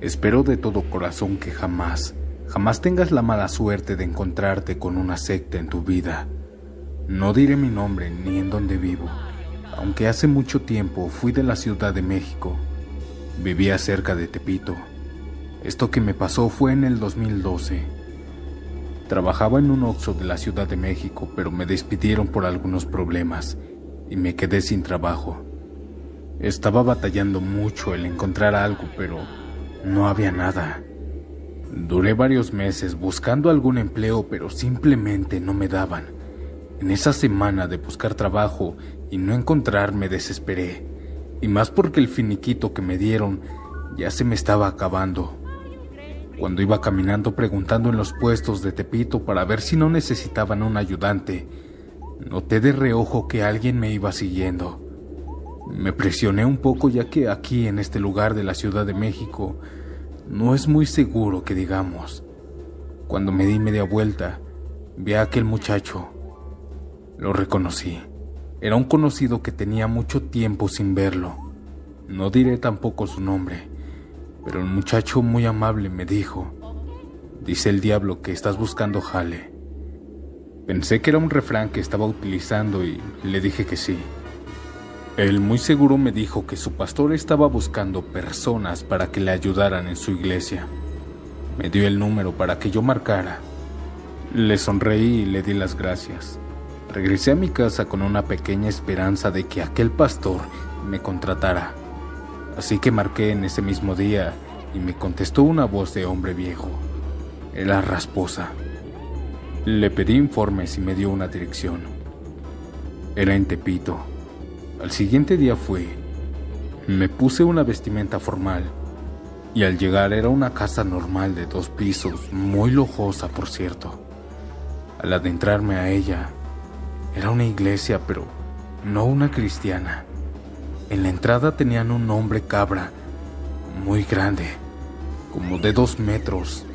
Espero de todo corazón que jamás tengas la mala suerte de encontrarte con una secta en tu vida. No diré mi nombre ni en dónde vivo, aunque hace mucho tiempo fui de la Ciudad de México. Vivía cerca de Tepito. Esto que me pasó fue en el 2012. Trabajaba en un Oxxo de la Ciudad de México, pero me despidieron por algunos problemas y me quedé sin trabajo. Estaba batallando mucho el encontrar algo, pero no había nada. Duré varios meses buscando algún empleo, pero simplemente no me daban. En esa semana de buscar trabajo y no encontrar me desesperé, y más porque el finiquito que me dieron ya se me estaba acabando. Cuando iba caminando preguntando en los puestos de Tepito para ver si no necesitaban un ayudante, noté de reojo que alguien me iba siguiendo. Me presioné un poco, ya que aquí en este lugar de la Ciudad de México no es muy seguro que digamos. Cuando me di media vuelta, vi a aquel muchacho. Lo reconocí. Era un conocido que tenía mucho tiempo sin verlo. No diré tampoco su nombre, pero el muchacho muy amable me dijo: dice el diablo que estás buscando jale. Pensé que era un refrán que estaba utilizando y le dije que sí. Él muy seguro me dijo que su pastor estaba buscando personas para que le ayudaran en su iglesia. Me dio el número para que yo marcara. Le sonreí y le di las gracias. Regresé a mi casa con una pequeña esperanza de que aquel pastor me contratara. Así que marqué en ese mismo día y me contestó una voz de hombre viejo. Era rasposa. Le pedí informes y me dio una dirección. Era en Tepito. Al siguiente día fui. Me puse una vestimenta formal y al llegar era una casa normal de 2 pisos, muy lujosa por cierto. Al adentrarme a ella, era una iglesia, pero no una cristiana. En la entrada tenían un hombre cabra, muy grande, como de 2 metros.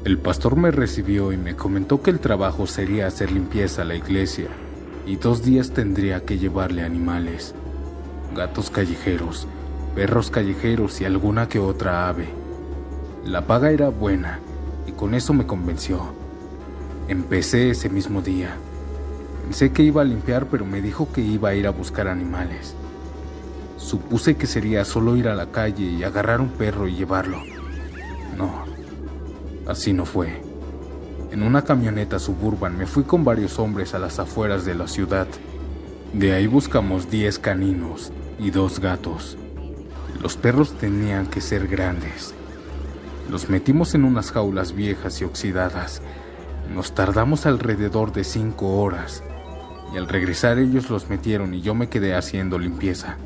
El pastor me recibió y me comentó que el trabajo sería hacer limpieza a la iglesia y 2 días tendría que llevarle animales, gatos callejeros, perros callejeros y alguna que otra ave. La paga era buena y con eso me convenció. Empecé ese mismo día. Pensé que iba a limpiar, pero me dijo que iba a ir a buscar animales. Supuse que sería solo ir a la calle y agarrar un perro y llevarlo. No, así no fue. En una camioneta Suburban me fui con varios hombres a las afueras de la ciudad. De ahí buscamos 10 caninos y 2 gatos. Los perros tenían que ser grandes. Los metimos en unas jaulas viejas y oxidadas. Nos tardamos alrededor de 5 horas. Y al regresar ellos los metieron y yo me quedé haciendo limpieza.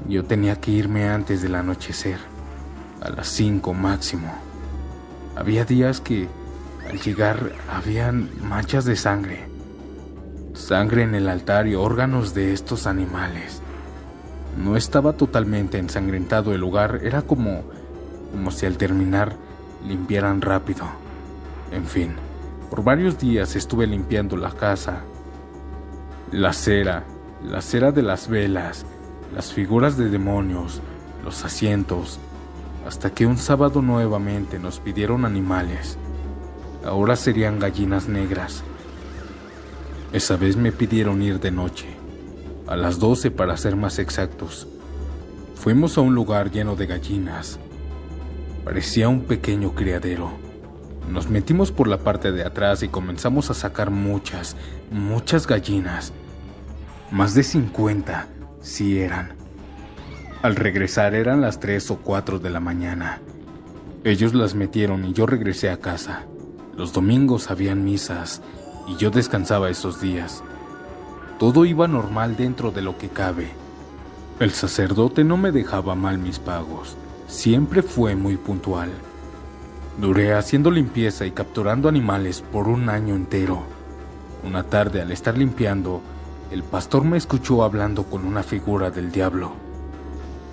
Yo tenía que irme antes del anochecer, a las 5 máximo. Había días que al llegar habían manchas de sangre. Sangre en el altar y órganos de estos animales. No estaba totalmente ensangrentado el lugar, era como si al terminar limpiaran rápido. En fin, por varios días estuve limpiando la casa. La cera de las velas, las figuras de demonios, los asientos, hasta que un sábado nuevamente nos pidieron animales. Ahora serían gallinas negras. Esa vez me pidieron ir de noche, a las 12 para ser más exactos. Fuimos a un lugar lleno de gallinas. Parecía un pequeño criadero. Nos metimos por la parte de atrás y comenzamos a sacar muchas gallinas. Más de 50, sí eran. Al regresar eran las 3 o 4 de la mañana. Ellos las metieron y yo regresé a casa. Los domingos habían misas y yo descansaba esos días. Todo iba normal dentro de lo que cabe. El sacerdote no me dejaba mal mis pagos. Siempre fue muy puntual. Duré haciendo limpieza y capturando animales por 1 año entero. Una tarde, al estar limpiando, el pastor me escuchó hablando con una figura del diablo.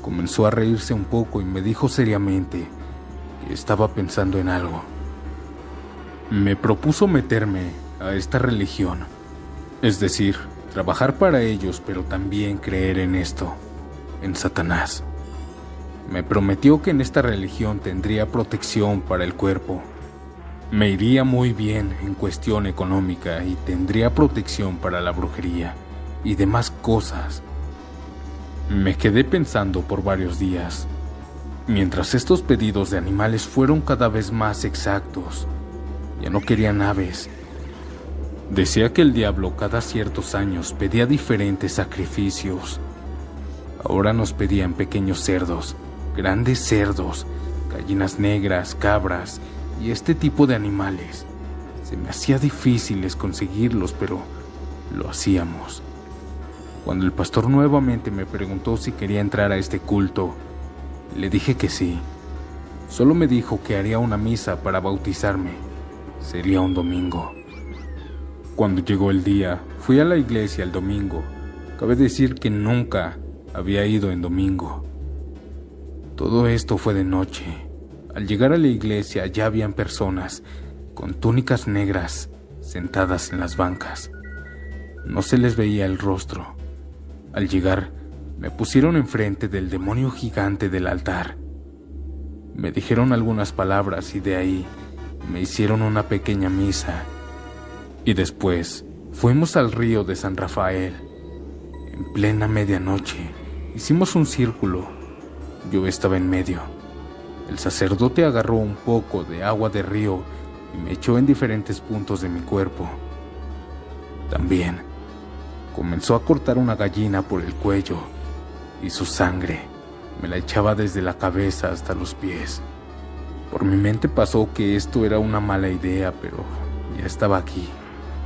Comenzó a reírse un poco y me dijo seriamente que estaba pensando en algo. Me propuso meterme a esta religión, es decir, trabajar para ellos, pero también creer en esto, en Satanás. Me prometió que en esta religión tendría protección para el cuerpo. Me iría muy bien en cuestión económica y tendría protección para la brujería y demás cosas. Me quedé pensando por varios días, mientras estos pedidos de animales fueron cada vez más exactos. Ya no querían aves. Decía que el diablo cada ciertos años pedía diferentes sacrificios. Ahora nos pedían pequeños cerdos, grandes cerdos, gallinas negras, cabras y este tipo de animales. Se me hacía difícil conseguirlos, pero lo hacíamos. Cuando el pastor nuevamente me preguntó si quería entrar a este culto, le dije que sí. Solo me dijo que haría una misa para bautizarme. Sería un domingo. Cuando llegó el día, fui a la iglesia el domingo. Cabe decir que nunca había ido en domingo. Todo esto fue de noche. Al llegar a la iglesia ya habían personas con túnicas negras sentadas en las bancas. No se les veía el rostro. Al llegar, me pusieron enfrente del demonio gigante del altar. Me dijeron algunas palabras y de ahí me hicieron una pequeña misa. Y después fuimos al río de San Rafael. En plena medianoche hicimos un círculo. Yo estaba en medio. El sacerdote agarró un poco de agua de río y me echó en diferentes puntos de mi cuerpo. También comenzó a cortar una gallina por el cuello y su sangre me la echaba desde la cabeza hasta los pies. Por mi mente pasó que esto era una mala idea, pero ya estaba aquí.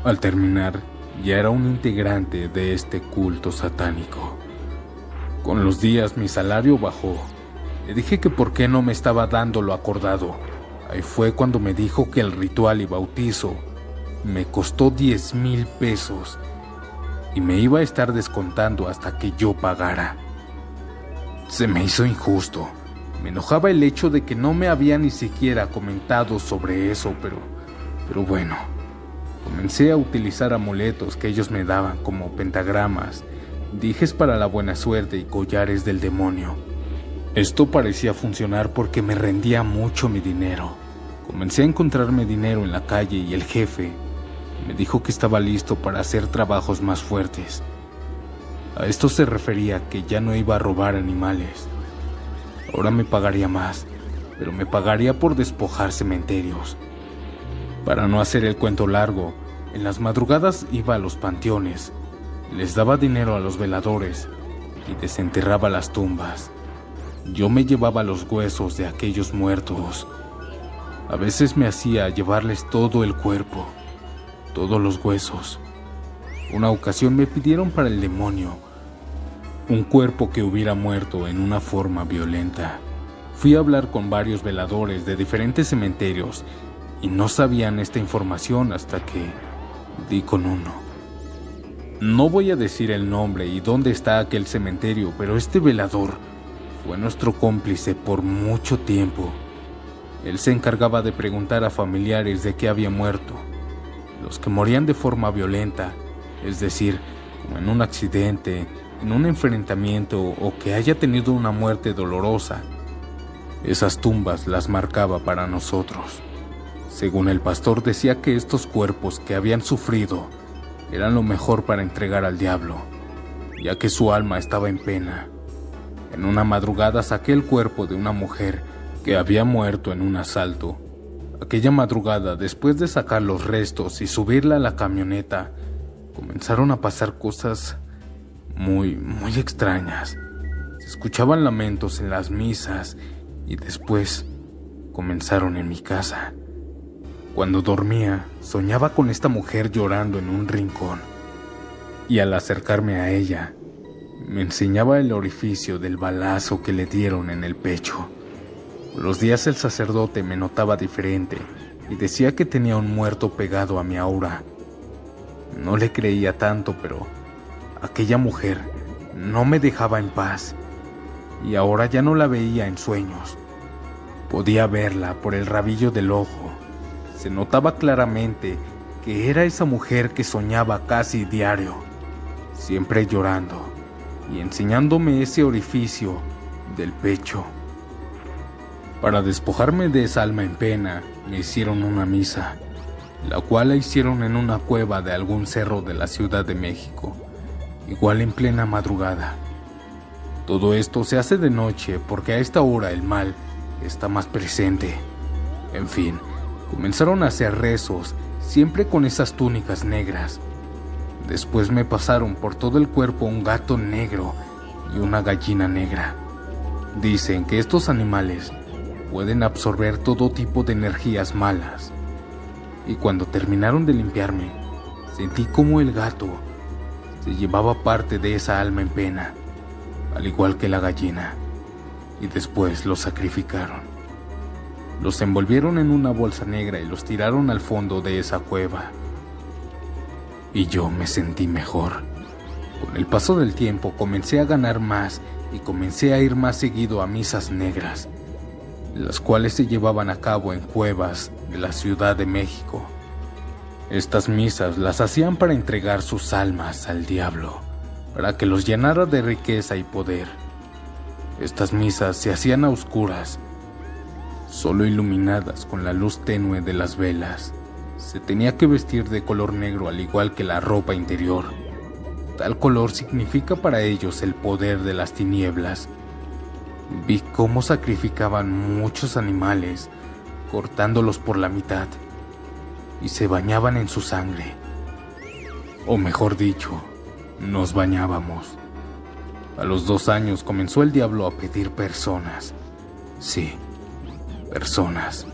Al terminar, ya era un integrante de este culto satánico. Con los días mi salario bajó. Le dije que por qué no me estaba dando lo acordado. Ahí fue cuando me dijo que el ritual y bautizo me costó 10,000 pesos y me iba a estar descontando hasta que yo pagara. Se me hizo injusto. Me enojaba el hecho de que no me había ni siquiera comentado sobre eso, pero bueno. Comencé a utilizar amuletos que ellos me daban como pentagramas, dijes para la buena suerte y collares del demonio. Esto parecía funcionar porque me rendía mucho mi dinero. Comencé a encontrarme dinero en la calle y el jefe me dijo que estaba listo para hacer trabajos más fuertes. A esto se refería que ya no iba a robar animales. Ahora me pagaría más, pero me pagaría por despojar cementerios. Para no hacer el cuento largo, en las madrugadas iba a los panteones, les daba dinero a los veladores y desenterraba las tumbas. Yo me llevaba los huesos de aquellos muertos. A veces me hacía llevarles todo el cuerpo, todos los huesos. Una ocasión me pidieron para el demonio un cuerpo que hubiera muerto en una forma violenta. Fui a hablar con varios veladores de diferentes cementerios y no sabían esta información hasta que di con uno. No voy a decir el nombre y dónde está aquel cementerio, pero este velador fue nuestro cómplice por mucho tiempo. Él se encargaba de preguntar a familiares de qué había muerto. Los que morían de forma violenta, es decir, como en un accidente, en un enfrentamiento o que haya tenido una muerte dolorosa, esas tumbas las marcaba para nosotros. Según el pastor, decía que estos cuerpos que habían sufrido eran lo mejor para entregar al diablo, ya que su alma estaba en pena. En una madrugada saqué el cuerpo de una mujer que había muerto en un asalto. Aquella madrugada, después de sacar los restos y subirla a la camioneta, comenzaron a pasar cosas muy extrañas. Se escuchaban lamentos en las misas y después comenzaron en mi casa. Cuando dormía, soñaba con esta mujer llorando en un rincón, y al acercarme a ella, me enseñaba el orificio del balazo que le dieron en el pecho. Los días el sacerdote me notaba diferente y decía que tenía un muerto pegado a mi aura. No le creía tanto, pero aquella mujer no me dejaba en paz, y ahora ya no la veía en sueños. Podía verla por el rabillo del ojo. Se notaba claramente que era esa mujer que soñaba casi diario, siempre llorando y enseñándome ese orificio del pecho. Para despojarme de esa alma en pena, me hicieron una misa, la cual la hicieron en una cueva de algún cerro de la Ciudad de México, igual en plena madrugada. Todo esto se hace de noche porque a esta hora el mal está más presente. En fin, comenzaron a hacer rezos, siempre con esas túnicas negras. Después me pasaron por todo el cuerpo un gato negro y una gallina negra. Dicen que estos animales pueden absorber todo tipo de energías malas. Y cuando terminaron de limpiarme, sentí como el gato se llevaba parte de esa alma en pena, al igual que la gallina, y después los sacrificaron. Los envolvieron en una bolsa negra y los tiraron al fondo de esa cueva. Y yo me sentí mejor. Con el paso del tiempo comencé a ganar más y comencé a ir más seguido a misas negras, las cuales se llevaban a cabo en cuevas de la Ciudad de México. Estas misas las hacían para entregar sus almas al diablo, para que los llenara de riqueza y poder. Estas misas se hacían a oscuras, solo iluminadas con la luz tenue de las velas. Se tenía que vestir de color negro al igual que la ropa interior. Tal color significa para ellos el poder de las tinieblas. Vi cómo sacrificaban muchos animales, cortándolos por la mitad, y se bañaban en su sangre. O mejor dicho, nos bañábamos. A los 2 años comenzó el diablo a pedir personas. Sí, personas.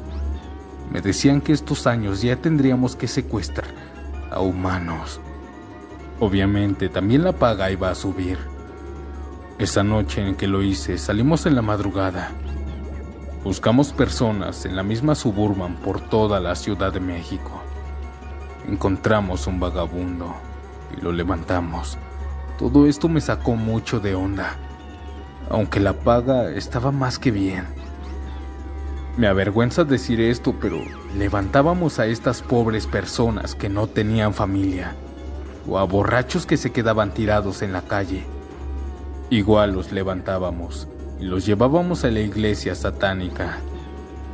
Me decían que estos años ya tendríamos que secuestrar a humanos. Obviamente también la paga iba a subir. Esa noche en que lo hice, salimos en la madrugada. Buscamos personas en la misma Suburban por toda la Ciudad de México. Encontramos un vagabundo y lo levantamos. Todo esto me sacó mucho de onda, aunque la paga estaba más que bien. Me avergüenza decir esto, pero levantábamos a estas pobres personas que no tenían familia, o a borrachos que se quedaban tirados en la calle. Igual los levantábamos y los llevábamos a la iglesia satánica.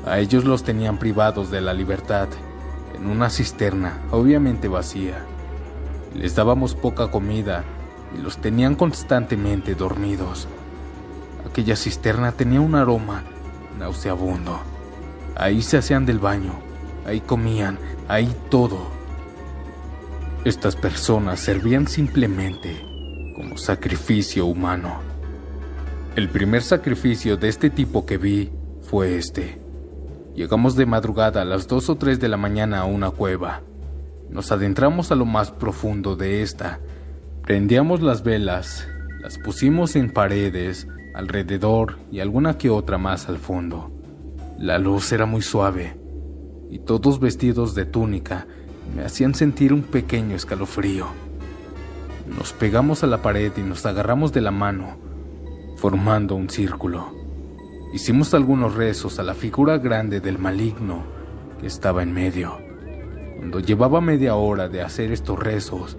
A ellos los tenían privados de la libertad, en una cisterna, obviamente vacía. Les dábamos poca comida y los tenían constantemente dormidos. Aquella cisterna tenía un aroma nauseabundo. Ahí se hacían del baño, ahí comían, ahí todo. Estas personas servían simplemente como sacrificio humano. El primer sacrificio de este tipo que vi fue este. Llegamos de madrugada a las 2 o 3 de la mañana a una cueva. Nos adentramos a lo más profundo de esta. Prendíamos las velas, las pusimos en paredes, alrededor y alguna que otra más al fondo. La luz era muy suave y todos vestidos de túnica me hacían sentir un pequeño escalofrío. Nos pegamos a la pared y nos agarramos de la mano, formando un círculo. Hicimos algunos rezos a la figura grande del maligno que estaba en medio. Cuando llevaba media hora de hacer estos rezos,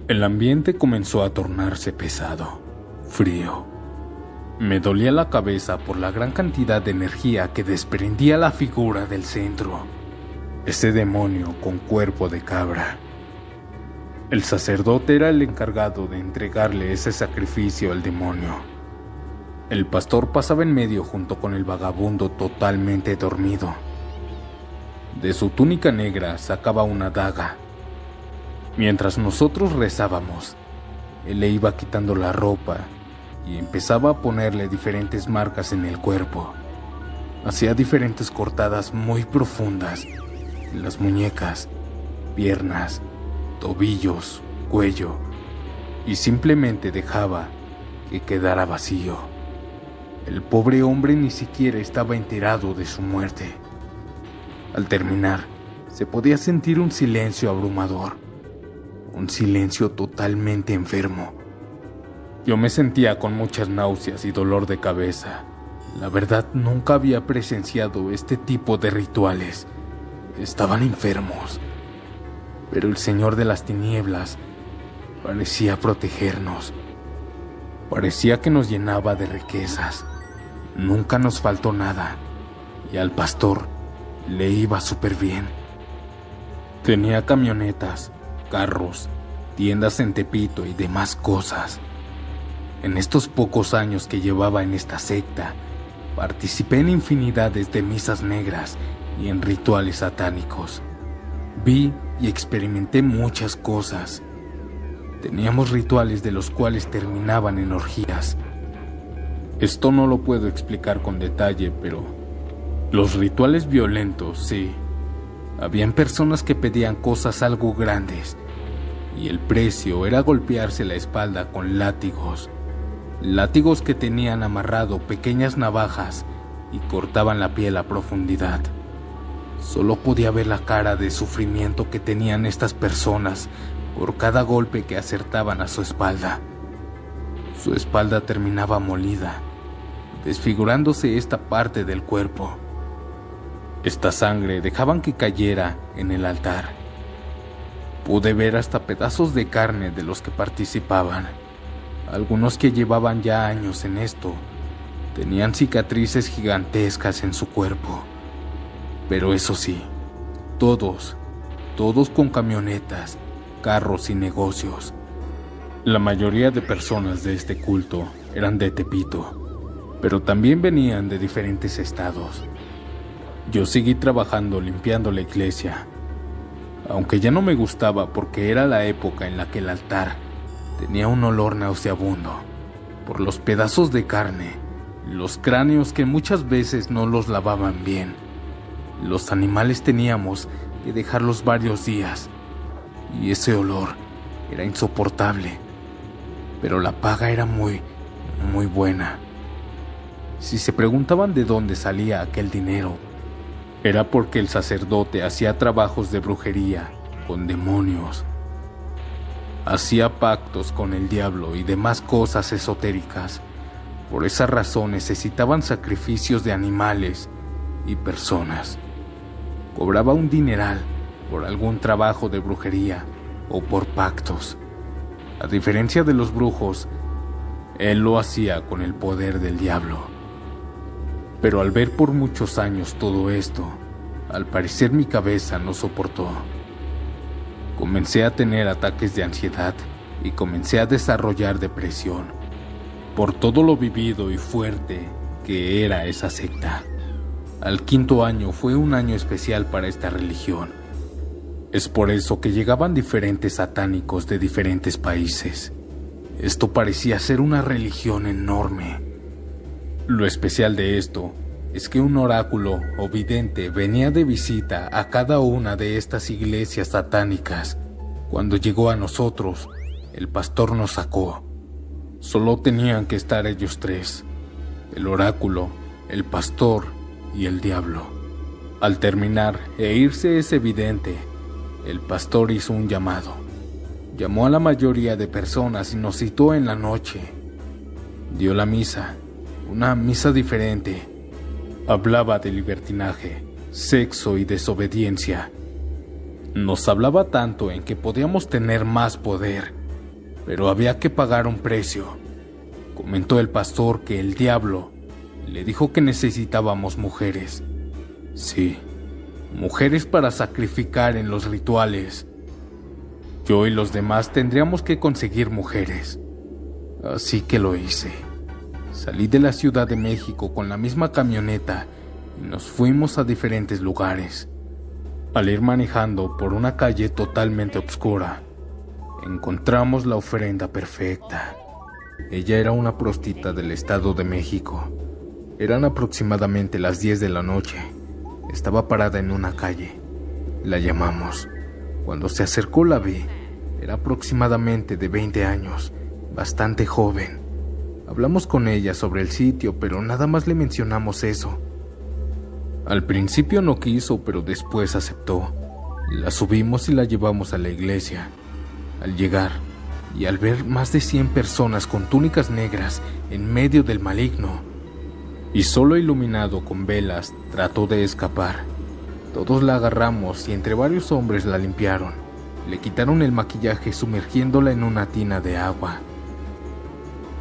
el ambiente comenzó a tornarse pesado, frío. Me dolía la cabeza por la gran cantidad de energía que desprendía la figura del centro, ese demonio con cuerpo de cabra. El sacerdote era el encargado de entregarle ese sacrificio al demonio. El pastor pasaba en medio junto con el vagabundo totalmente dormido. De su túnica negra sacaba una daga. Mientras nosotros rezábamos, él le iba quitando la ropa y empezaba a ponerle diferentes marcas en el cuerpo. Hacía diferentes cortadas muy profundas en las muñecas, piernas, tobillos, cuello, y simplemente dejaba que quedara vacío. El pobre hombre ni siquiera estaba enterado de su muerte. Al terminar, se podía sentir un silencio abrumador, un silencio totalmente enfermo. Yo me sentía con muchas náuseas y dolor de cabeza. La verdad, nunca había presenciado este tipo de rituales. Estaban enfermos. Pero el Señor de las Tinieblas parecía protegernos. Parecía que nos llenaba de riquezas. Nunca nos faltó nada, y al pastor le iba súper bien. Tenía camionetas, carros, tiendas en Tepito y demás cosas. En estos pocos años que llevaba en esta secta, participé en infinidades de misas negras y en rituales satánicos. Vi y experimenté muchas cosas. Teníamos rituales de los cuales terminaban en orgías. Esto no lo puedo explicar con detalle, pero los rituales violentos, sí. Habían personas que pedían cosas algo grandes, y el precio era golpearse la espalda con látigos. Látigos que tenían amarrado pequeñas navajas y cortaban la piel a profundidad. Solo podía ver la cara de sufrimiento que tenían estas personas por cada golpe que acertaban a su espalda. Su espalda terminaba molida, desfigurándose esta parte del cuerpo. Esta sangre dejaban que cayera en el altar. Pude ver hasta pedazos de carne de los que participaban. Algunos que llevaban ya años en esto tenían cicatrices gigantescas en su cuerpo. Pero eso sí, todos con camionetas, carros y negocios. La mayoría de personas de este culto eran de Tepito, pero también venían de diferentes estados. Yo seguí trabajando limpiando la iglesia, aunque ya no me gustaba porque era la época en la que el altar tenía un olor nauseabundo por los pedazos de carne, los cráneos que muchas veces no los lavaban bien. Los animales teníamos que dejarlos varios días y ese olor era insoportable, pero la paga era muy buena. Si se preguntaban de dónde salía aquel dinero, era porque el sacerdote hacía trabajos de brujería con demonios. Hacía pactos con el diablo y demás cosas esotéricas. Por esa razón necesitaban sacrificios de animales y personas. Cobraba un dineral por algún trabajo de brujería o por pactos. A diferencia de los brujos, él lo hacía con el poder del diablo. Pero al ver por muchos años todo esto, al parecer mi cabeza no soportó. Comencé a tener ataques de ansiedad y comencé a desarrollar depresión por todo lo vivido y fuerte que era esa secta. Al 5º año fue un año especial para esta religión. Es por eso que llegaban diferentes satánicos de diferentes países. Esto parecía ser una religión enorme. Lo especial de esto es que un oráculo o vidente venía de visita a cada una de estas iglesias satánicas. Cuando llegó a nosotros, el pastor nos sacó. Solo tenían que estar ellos tres: el oráculo, el pastor y el diablo. Al terminar e irse ese vidente, el pastor hizo un llamado. Llamó a la mayoría de personas y nos citó en la noche. Dio la misa, una misa diferente. Hablaba de libertinaje, sexo y desobediencia. Nos hablaba tanto en que podíamos tener más poder, pero había que pagar un precio. Comentó el pastor que el diablo le dijo que necesitábamos mujeres. Sí, mujeres para sacrificar en los rituales. Yo y los demás tendríamos que conseguir mujeres. Así que lo hice. Salí de la Ciudad de México con la misma camioneta y nos fuimos a diferentes lugares. Al ir manejando por una calle totalmente oscura, encontramos la ofrenda perfecta. Ella era una prostita del Estado de México. Eran aproximadamente las 10 de la noche. Estaba parada en una calle. La llamamos. Cuando se acercó la vi. Era aproximadamente de 20 años, bastante joven. Hablamos con ella sobre el sitio, pero nada más le mencionamos eso. Al principio no quiso, pero después aceptó. La subimos y la llevamos a la iglesia. Al llegar, y al ver más de 100 personas con túnicas negras en medio del maligno, y solo iluminado con velas, trató de escapar. Todos la agarramos y entre varios hombres la limpiaron. Le quitaron el maquillaje sumergiéndola en una tina de agua.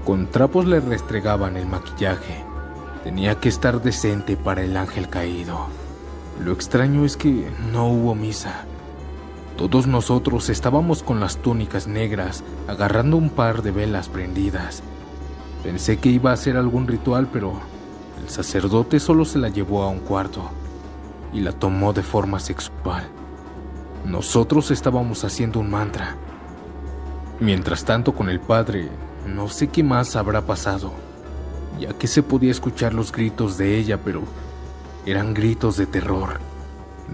Con trapos le restregaban el maquillaje. Tenía que estar decente para el ángel caído. Lo extraño es que no hubo misa. Todos nosotros estábamos con las túnicas negras, agarrando un par de velas prendidas. Pensé que iba a hacer algún ritual, pero el sacerdote solo se la llevó a un cuarto y la tomó de forma sexual. Nosotros estábamos haciendo un mantra. Mientras tanto, con el padre, no sé qué más habrá pasado, ya que se podía escuchar los gritos de ella, pero eran gritos de terror,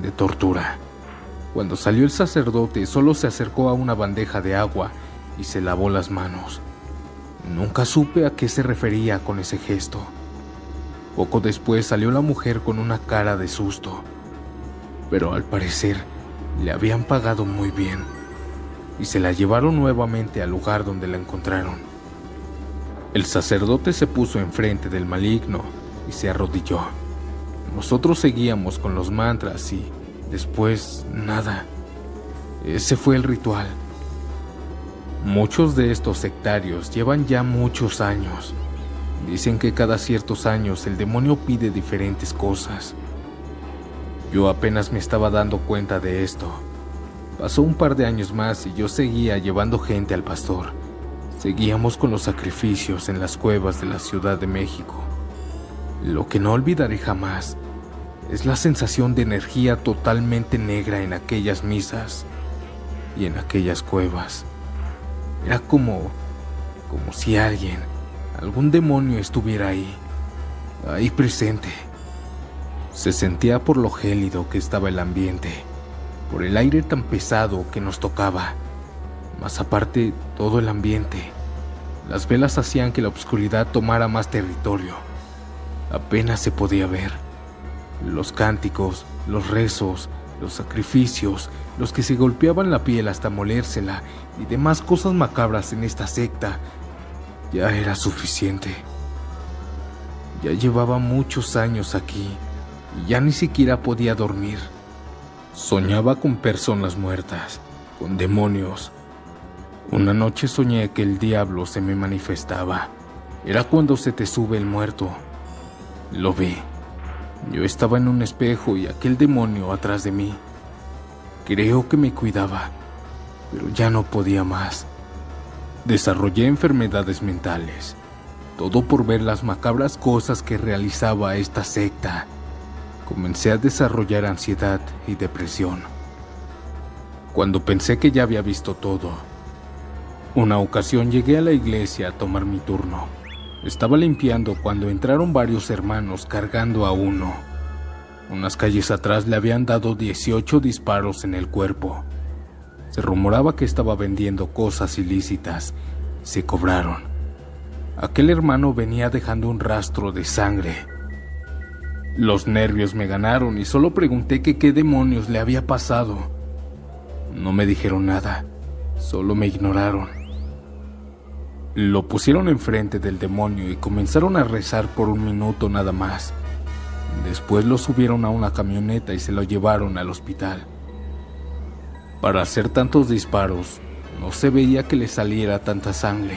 de tortura. Cuando salió el sacerdote, solo se acercó a una bandeja de agua y se lavó las manos. Nunca supe a qué se refería con ese gesto. Poco después salió la mujer con una cara de susto, pero al parecer le habían pagado muy bien y se la llevaron nuevamente al lugar donde la encontraron. El sacerdote se puso enfrente del maligno y se arrodilló. Nosotros seguíamos con los mantras y después nada. Ese fue el ritual. Muchos de estos sectarios llevan ya muchos años. Dicen que cada ciertos años el demonio pide diferentes cosas. Yo apenas me estaba dando cuenta de esto. Pasó un par de años más y yo seguía llevando gente al pastor. Seguíamos con los sacrificios en las cuevas de la Ciudad de México. Lo que no olvidaré jamás es la sensación de energía totalmente negra en aquellas misas y en aquellas cuevas. Era como si algún demonio estuviera ahí presente. Se sentía por lo gélido que estaba el ambiente, por el aire tan pesado que nos tocaba. Más aparte, todo el ambiente. Las velas hacían que la oscuridad tomara más territorio. Apenas se podía ver. Los cánticos, los rezos, los sacrificios, los que se golpeaban la piel hasta molérsela y demás cosas macabras en esta secta, ya era suficiente. Ya llevaba muchos años aquí y ya ni siquiera podía dormir. Soñaba con personas muertas, con demonios. Una noche soñé que el diablo se me manifestaba. Era cuando se te sube el muerto. Lo vi. Yo estaba en un espejo y aquel demonio atrás de mí. Creo que me cuidaba, pero ya no podía más. Desarrollé enfermedades mentales, todo por ver las macabras cosas que realizaba esta secta. Comencé a desarrollar ansiedad y depresión. Cuando pensé que ya había visto todo, una ocasión llegué a la iglesia a tomar mi turno. Estaba limpiando cuando entraron varios hermanos cargando a uno. Unas calles atrás le habían dado 18 disparos en el cuerpo. Se rumoraba que estaba vendiendo cosas ilícitas. Se cobraron. Aquel hermano venía dejando un rastro de sangre. Los nervios me ganaron y solo pregunté que qué demonios le había pasado. No me dijeron nada, solo me ignoraron. Lo pusieron enfrente del demonio y comenzaron a rezar por un minuto nada más. Después lo subieron a una camioneta y se lo llevaron al hospital. Para hacer tantos disparos, no se veía que le saliera tanta sangre.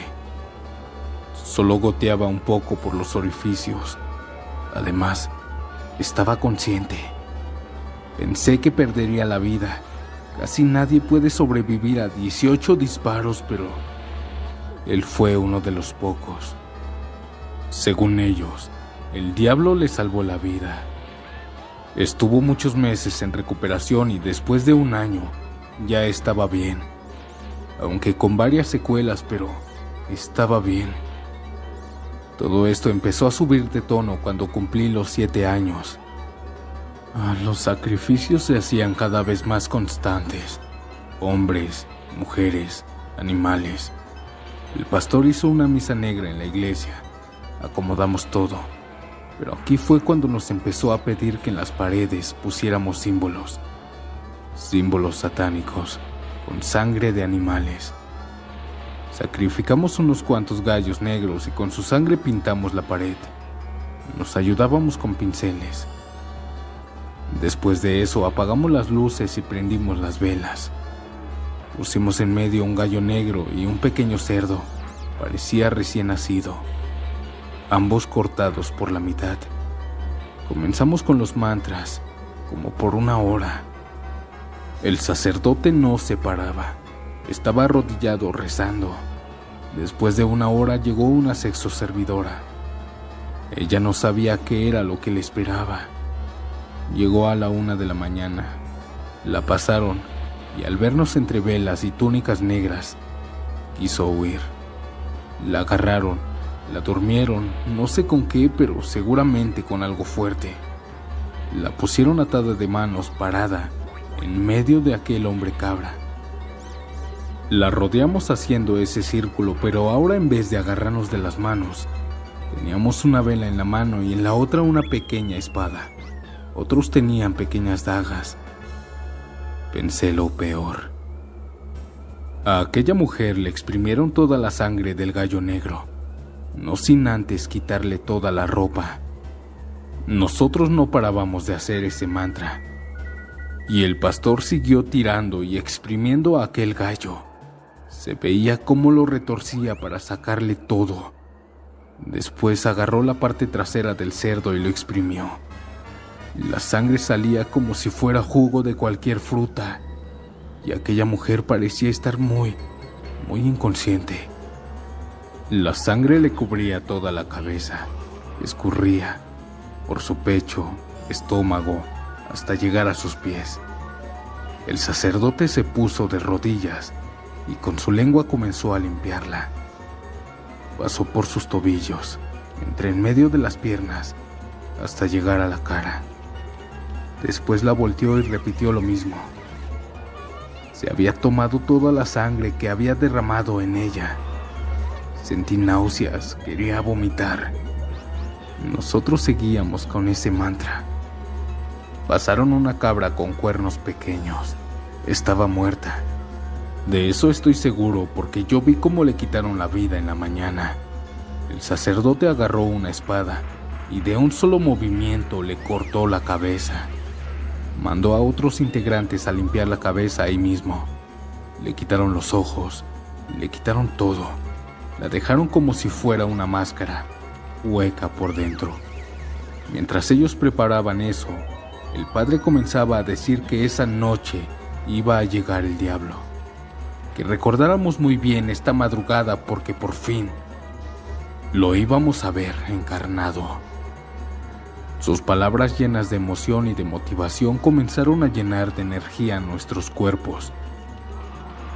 Solo goteaba un poco por los orificios. Además, estaba consciente. Pensé que perdería la vida. Casi nadie puede sobrevivir a 18 disparos, pero él fue uno de los pocos. Según ellos, el diablo le salvó la vida. Estuvo muchos meses en recuperación y después de un año ya estaba bien. Aunque con varias secuelas, pero estaba bien. Todo esto empezó a subir de tono cuando cumplí los 7 años. Los sacrificios se hacían cada vez más constantes. Hombres, mujeres, animales. El pastor hizo una misa negra en la iglesia. Acomodamos todo. Pero aquí fue cuando nos empezó a pedir que en las paredes pusiéramos símbolos. Símbolos satánicos, con sangre de animales. Sacrificamos unos cuantos gallos negros y con su sangre pintamos la pared. Nos ayudábamos con pinceles. Después de eso apagamos las luces y prendimos las velas. Pusimos en medio un gallo negro y un pequeño cerdo. Parecía recién nacido. ambos cortados por la mitad. Comenzamos con los mantras, como por 1 hora. El sacerdote no se paraba, estaba arrodillado rezando. Después de 1 hora llegó una sexoservidora. Ella no sabía qué era lo que le esperaba. Llegó a la 1 de la mañana. La pasaron y al vernos entre velas y túnicas negras, quiso huir. La agarraron, la durmieron, no sé con qué, pero seguramente con algo fuerte. La pusieron atada de manos, parada, en medio de aquel hombre cabra. La rodeamos haciendo ese círculo, pero ahora en vez de agarrarnos de las manos, teníamos una vela en la mano y en la otra una pequeña espada. Otros tenían pequeñas dagas. Pensé lo peor. A aquella mujer le exprimieron toda la sangre del gallo negro, no sin antes quitarle toda la ropa. Nosotros no parábamos de hacer ese mantra, y el pastor siguió tirando y exprimiendo a aquel gallo. Se veía cómo lo retorcía para sacarle todo. Después agarró la parte trasera del cerdo y lo exprimió. La sangre salía como si fuera jugo de cualquier fruta, y aquella mujer parecía estar muy inconsciente. La sangre le cubría toda la cabeza, escurría por su pecho, estómago, hasta llegar a sus pies. El sacerdote se puso de rodillas y con su lengua comenzó a limpiarla. Pasó por sus tobillos, entre en medio de las piernas, hasta llegar a la cara. Después la volteó y repitió lo mismo. Se había tomado toda la sangre que había derramado en ella. Sentí náuseas, quería vomitar. Nosotros seguíamos con ese mantra. Pasaron una cabra con cuernos pequeños. Estaba muerta. De eso estoy seguro porque yo vi cómo le quitaron la vida en la mañana. El sacerdote agarró una espada y de un solo movimiento le cortó la cabeza. Mandó a otros integrantes a limpiar la cabeza ahí mismo. Le quitaron los ojos, le quitaron todo. La dejaron como si fuera una máscara, hueca por dentro. Mientras ellos preparaban eso, el padre comenzaba a decir que esa noche iba a llegar el diablo. Que recordáramos muy bien esta madrugada porque por fin lo íbamos a ver encarnado. Sus palabras llenas de emoción y de motivación comenzaron a llenar de energía nuestros cuerpos.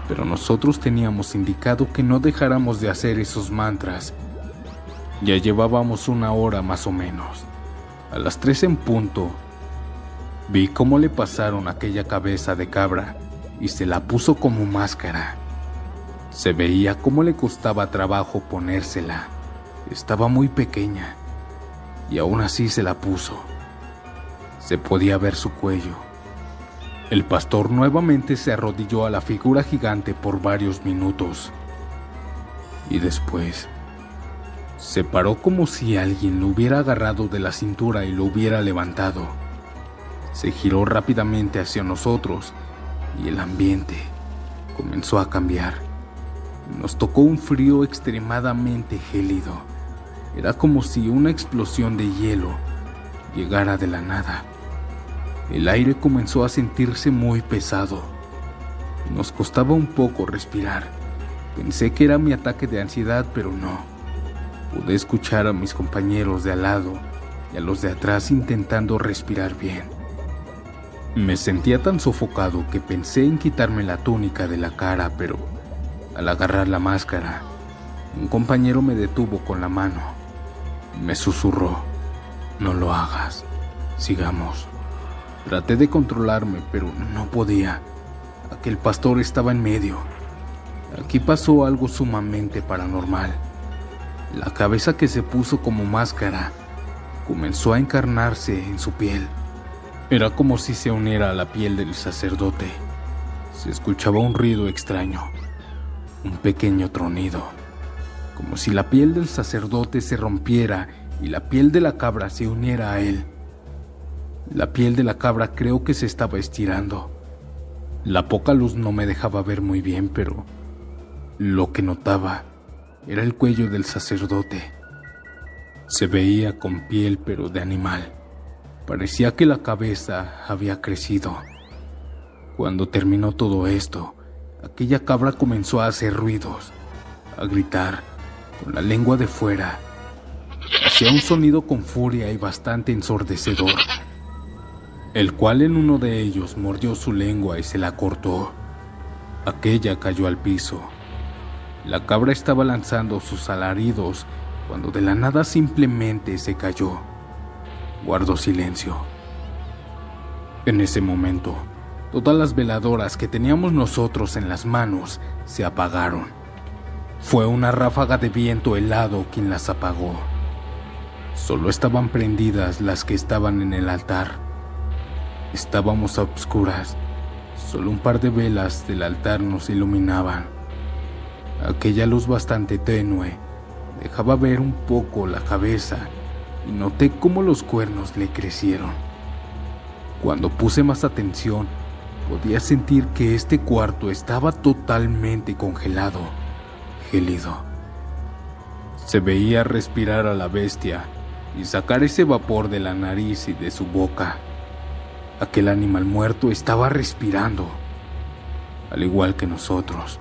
Pero nosotros teníamos indicado que no dejáramos de hacer esos mantras. Ya llevábamos 1 hora más o menos. A las 3 en punto, vi cómo le pasaron aquella cabeza de cabra y se la puso como máscara. Se veía cómo le costaba trabajo ponérsela. Estaba muy pequeña y aún así se la puso. Se podía ver su cuello. El pastor nuevamente se arrodilló a la figura gigante por varios minutos y después se paró como si alguien lo hubiera agarrado de la cintura y lo hubiera levantado. Se giró rápidamente hacia nosotros y el ambiente comenzó a cambiar. Nos tocó un frío extremadamente gélido. Era como si una explosión de hielo llegara de la nada. El aire comenzó a sentirse muy pesado. Nos costaba un poco respirar. Pensé que era mi ataque de ansiedad, pero no. Pude escuchar a mis compañeros de al lado y a los de atrás intentando respirar bien. Me sentía tan sofocado que pensé en quitarme la túnica de la cara, pero al agarrar la máscara, un compañero me detuvo con la mano. Me susurró: "No lo hagas, sigamos". Traté de controlarme, pero no podía. Aquel pastor estaba en medio. Aquí pasó algo sumamente paranormal. La cabeza que se puso como máscara comenzó a encarnarse en su piel. Era como si se uniera a la piel del sacerdote. Se escuchaba un ruido extraño, un pequeño tronido, como si la piel del sacerdote se rompiera y la piel de la cabra se uniera a él. La piel de la cabra creo que se estaba estirando. La poca luz no me dejaba ver muy bien, pero lo que notaba era el cuello del sacerdote. Se veía con piel pero de animal. Parecía que la cabeza había crecido. Cuando terminó todo esto, aquella cabra comenzó a hacer ruidos, a gritar, con la lengua de fuera. Hacía un sonido con furia y bastante ensordecedor, el cual en uno de ellos mordió su lengua y se la cortó. Aquella cayó al piso. La cabra estaba lanzando sus alaridos cuando de la nada simplemente se cayó. Guardó silencio. En ese momento, todas las veladoras que teníamos nosotros en las manos se apagaron. Fue una ráfaga de viento helado quien las apagó. Solo estaban prendidas las que estaban en el altar. Estábamos a obscuras. Solo un par de velas del altar nos iluminaban. Aquella luz bastante tenue dejaba ver un poco la cabeza y noté cómo los cuernos le crecieron. Cuando puse más atención, podía sentir que este cuarto estaba totalmente congelado, gélido. Se veía respirar a la bestia y sacar ese vapor de la nariz y de su boca. Aquel animal muerto estaba respirando, al igual que nosotros.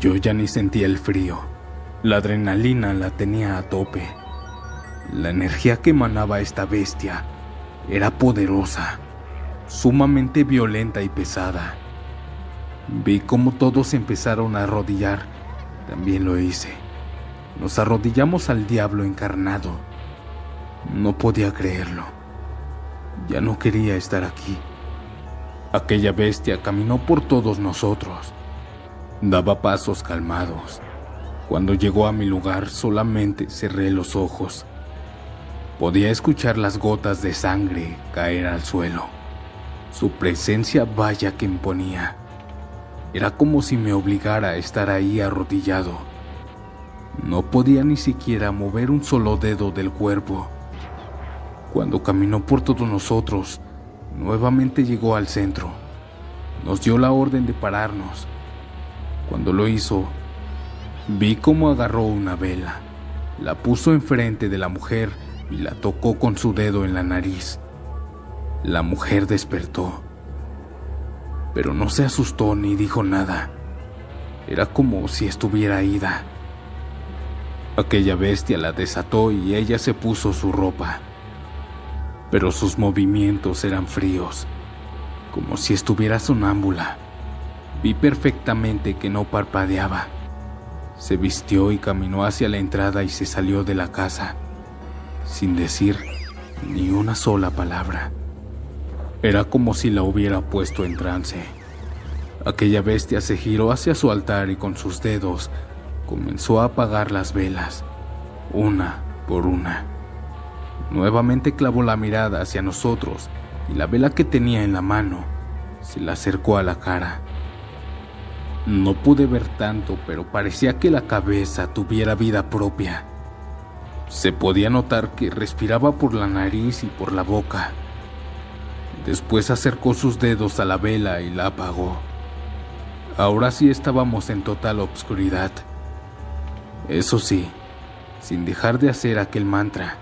Yo ya ni sentía el frío. La adrenalina la tenía a tope. La energía que emanaba esta bestia era poderosa, sumamente violenta y pesada. Vi cómo todos empezaron a arrodillar. También lo hice. Nos arrodillamos al diablo encarnado. No podía creerlo. Ya no quería estar aquí. Aquella bestia caminó por todos nosotros. Daba pasos calmados. Cuando llegó a mi lugar, solamente cerré los ojos. Podía escuchar las gotas de sangre caer al suelo. Su presencia vaya que imponía. Era como si me obligara a estar ahí arrodillado. No podía ni siquiera mover un solo dedo del cuerpo. Cuando caminó por todos nosotros, nuevamente llegó al centro. Nos dio la orden de pararnos. Cuando lo hizo, vi cómo agarró una vela, la puso enfrente de la mujer y la tocó con su dedo en la nariz. La mujer despertó, pero no se asustó ni dijo nada. Era como si estuviera ida. Aquella bestia la desató y ella se puso su ropa, pero sus movimientos eran fríos, como si estuviera sonámbula. Vi perfectamente que no parpadeaba. Se vistió y caminó hacia la entrada y se salió de la casa, sin decir ni una sola palabra. Era como si la hubiera puesto en trance. Aquella bestia se giró hacia su altar y con sus dedos comenzó a apagar las velas, una por una. Nuevamente clavó la mirada hacia nosotros y la vela que tenía en la mano se la acercó a la cara. No pude ver tanto, pero parecía que la cabeza tuviera vida propia. Se podía notar que respiraba por la nariz y por la boca. Después acercó sus dedos a la vela y la apagó. Ahora sí estábamos en total obscuridad. Eso sí, sin dejar de hacer aquel mantra.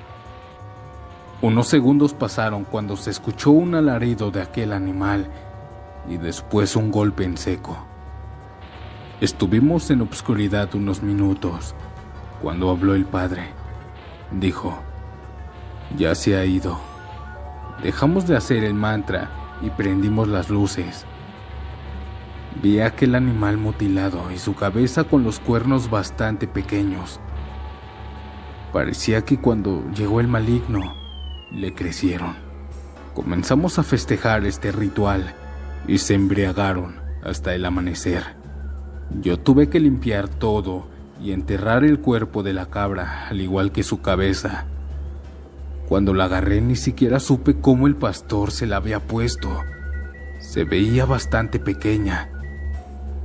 Unos segundos pasaron cuando se escuchó un alarido de aquel animal y después un golpe en seco. Estuvimos en obscuridad unos minutos cuando habló el padre. Dijo: ya se ha ido. Dejamos de hacer el mantra y prendimos las luces. Vi a aquel animal mutilado y su cabeza con los cuernos bastante pequeños. Parecía que cuando llegó el maligno, le crecieron. Comenzamos a festejar este ritual y se embriagaron hasta el amanecer. Yo tuve que limpiar todo y enterrar el cuerpo de la cabra, al igual que su cabeza. Cuando la agarré ni siquiera supe cómo el pastor se la había puesto. Se veía bastante pequeña,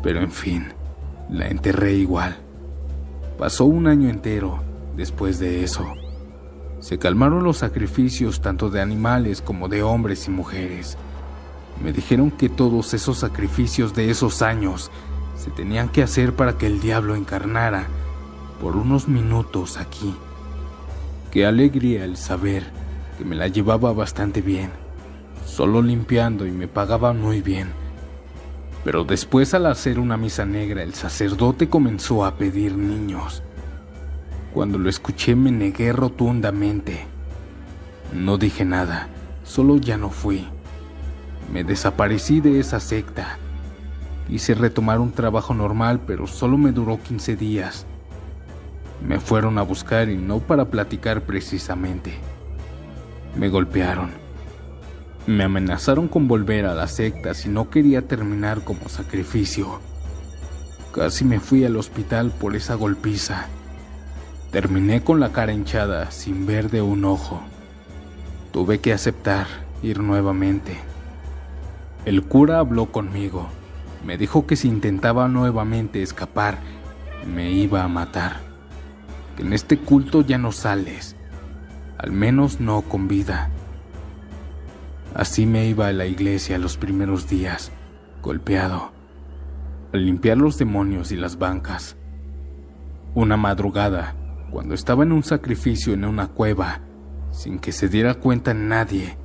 pero en fin, la enterré igual. Pasó un año entero después de eso. Se calmaron los sacrificios tanto de animales como de hombres y mujeres. Me dijeron que todos esos sacrificios de esos años se tenían que hacer para que el diablo encarnara por unos minutos aquí, Qué alegría el saber que me la llevaba bastante bien, solo limpiando, y me pagaban muy bien. Pero después, al hacer una misa negra, el sacerdote comenzó a pedir niños. Cuando lo escuché me negué rotundamente. No dije nada, solo ya no fui. Me desaparecí de esa secta. Quise retomar un trabajo normal, pero solo me duró 15 días. Me fueron a buscar y no para platicar precisamente. Me golpearon. Me amenazaron con volver a la secta si no quería terminar como sacrificio. Casi me fui al hospital por esa golpiza. Terminé con la cara hinchada, sin ver de un ojo. Tuve que aceptar ir nuevamente. El cura habló conmigo. Me dijo que si intentaba nuevamente escapar, me iba a matar. Que en este culto ya no sales, al menos no con vida. Así me iba a la iglesia los primeros días, golpeado, a limpiar los demonios y las bancas. Una madrugada, cuando estaba en un sacrificio en una cueva, sin que se diera cuenta nadie,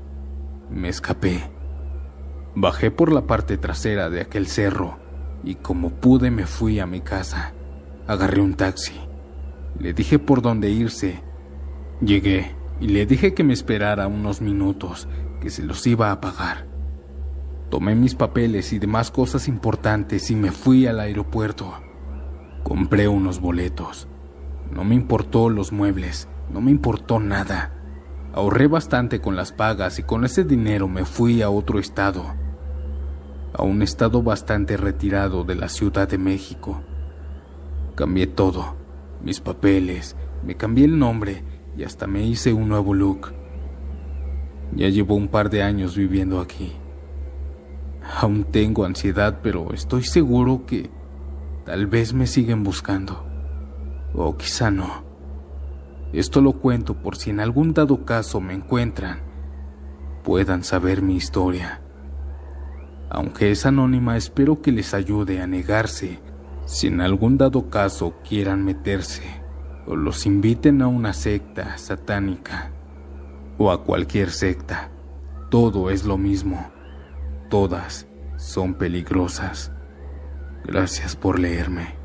me escapé. Bajé por la parte trasera de aquel cerro y como pude me fui a mi casa. Agarré un taxi. Le dije por dónde irse. Llegué y le dije que me esperara unos minutos, que se los iba a pagar. Tomé mis papeles y demás cosas importantes y me fui al aeropuerto. Compré unos boletos. No me importó los muebles, no me importó nada. Ahorré bastante con las pagas y con ese dinero me fui a otro estado. A un estado bastante retirado de la Ciudad de México. Cambié todo. Mis papeles, me cambié el nombre y hasta me hice un nuevo look. Ya llevo un par de años viviendo aquí. Aún tengo ansiedad, pero estoy seguro que tal vez me siguen buscando. O quizá no. Esto lo cuento por si en algún dado caso me encuentran, puedan saber mi historia. Aunque es anónima, espero que les ayude a negarse si en algún dado caso quieran meterse o los inviten a una secta satánica o a cualquier secta. Todo es lo mismo. Todas son peligrosas. Gracias por leerme.